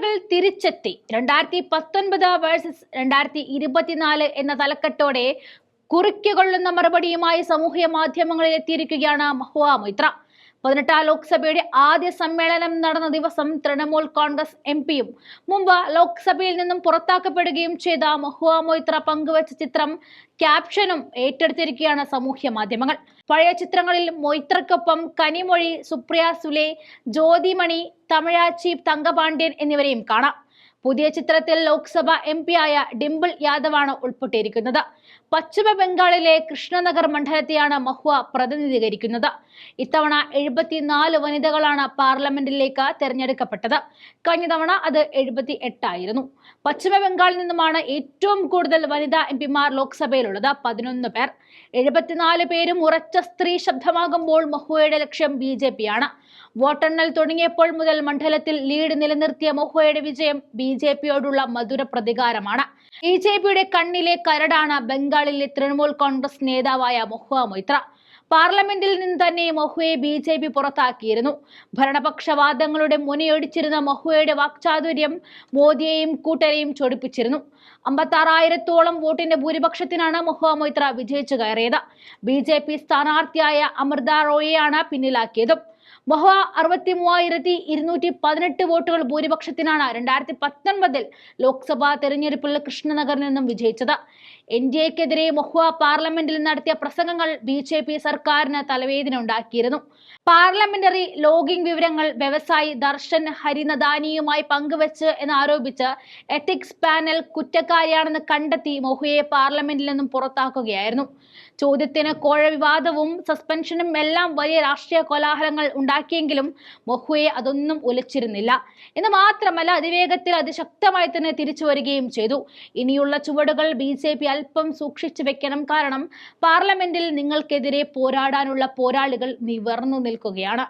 പോരാളികൾ തിരിച്ചെത്തി. 2019 വേഴ്സസ് 2024 എന്ന തലക്കെട്ടോടെ കുറിക്കുകൊള്ളുന്ന മറുപടിയുമായി സാമൂഹ്യ മാധ്യമങ്ങളിൽ എത്തിയിരിക്കുകയാണ് മഹുവ മൊയ്ത്ര. 18ാം ലോക്സഭയുടെ ആദ്യ സമ്മേളനം നടന്ന ദിവസം തൃണമൂൽ കോൺഗ്രസ് എംപിയും മുമ്പ് ലോക്സഭയിൽ നിന്നും പുറത്താക്കപ്പെടുകയും ചെയ്ത മഹുവ മൊയ്ത്ര പങ്കുവച്ച ചിത്രം ക്യാപ്ഷനും ഏറ്റെടുത്തിരിക്കുകയാണ് സാമൂഹ്യ മാധ്യമങ്ങൾ. പഴയ ചിത്രങ്ങളിൽ മൊയ്ത്രക്കൊപ്പം കനിമൊഴി, സുപ്രിയ സുലെ, ജ്യോതിമണി, തമിഴാച്ചി തങ്കപാണ്ഡ്യൻ എന്നിവരെയും കാണാം. പുതിയ ചിത്രത്തിൽ ലോക്സഭ എംപിയായ ഡിംപിൾ യാദവാണ് ഉൾപ്പെട്ടിരിക്കുന്നത്. പശ്ചിമ ബംഗാളിലെ കൃഷ്ണനഗർ മണ്ഡലത്തെയാണ് മഹുവ പ്രതിനിധീകരിക്കുന്നത്. ഇത്തവണ 74 വനിതകളാണ് പാർലമെന്റിലേക്ക് തെരഞ്ഞെടുക്കപ്പെട്ടത്. കഴിഞ്ഞ തവണ അത് 78 ആയിരുന്നു. പശ്ചിമ ബംഗാളിൽ നിന്നുമാണ് ഏറ്റവും കൂടുതൽ വനിതാ എംപിമാർ ലോക്സഭയിലുള്ളത്, 11 പേർ. 74 പേരും ഉറച്ച സ്ത്രീ ശബ്ദമാകുമ്പോൾ മഹുവയുടെ ലക്ഷ്യം BJP ആണ്. വോട്ടെണ്ണൽ തുടങ്ങിയപ്പോൾ മുതൽ മണ്ഡലത്തിൽ ലീഡ് നിലനിർത്തിയ മഹുവയുടെ വിജയം BJPയോടുള്ള മധുര പ്രതികാരമാണ്. BJPയുടെ കണ്ണിലെ കരടാണ് ബംഗാളിലെ തൃണമൂൽ കോൺഗ്രസ് നേതാവായ മഹുവ മൊയ്ത്ര. പാർലമെന്റിൽ നിന്ന് തന്നെ മഹുവയെ BJP പുറത്താക്കിയിരുന്നു. ഭരണപക്ഷവാദങ്ങളുടെ മുനയൊടിച്ചിരുന്ന മഹുവയുടെ വാക്ചാതുര്യം മോദിയെയും കൂട്ടരെയും ചൊടിപ്പിച്ചിരുന്നു. 56,000-ഓളം വോട്ടിന്റെ ഭൂരിപക്ഷത്തിനാണ് മഹുവ മൊയ്ത്ര വിജയിച്ചു കയറിയത്. BJP സ്ഥാനാർത്ഥിയായ അമൃത റോയിയാണ് പിന്നിലാക്കിയതും. മഹുവ 63,218 വോട്ടുകൾ ഭൂരിപക്ഷത്തിനാണ് 2019 ലോക്സഭാ തെരഞ്ഞെടുപ്പിൽ കൃഷ്ണനഗറിൽ നിന്നും വിജയിച്ചത്. NDAക്കെതിരെ മഹുവ പാർലമെന്റിൽ നടത്തിയ പ്രസംഗങ്ങൾ BJP സർക്കാരിന് തലവേദന ഉണ്ടാക്കിയിരുന്നു. പാർലമെന്ററി ലോഗിംഗ് വിവരങ്ങൾ വ്യവസായി ദർശൻ ഹരിനദാനിയുമായി പങ്കുവച്ച് എന്നാരോപിച്ച് എത്തിക്സ് പാനൽ കുറ്റക്കാരിയാണെന്ന് കണ്ടെത്തി മഹുവയെ പാർലമെന്റിൽ നിന്നും പുറത്താക്കുകയായിരുന്നു. ചോദ്യത്തിന് കോഴ വിവാദവും സസ്പെൻഷനും എല്ലാം വലിയ രാഷ്ട്രീയ കോലാഹലങ്ങൾ ഉണ്ടാക്കിയെങ്കിലും മഹുവയെ അതൊന്നും ഉലച്ചിരുന്നില്ല. എന്ന് മാത്രമല്ല, അതിവേഗത്തിൽ അതിശക്തമായി തന്നെ തിരിച്ചു വരികയും ചെയ്തു. ഇനിയുള്ള ചുവടുകൾ BJP അല്പം സൂക്ഷിച്ചു വെക്കണം. കാരണം പാർലമെന്റിൽ നിങ്ങൾക്കെതിരെ പോരാടാനുള്ള പോരാളികൾ നിവർന്നു നിൽക്കുകയാണ്.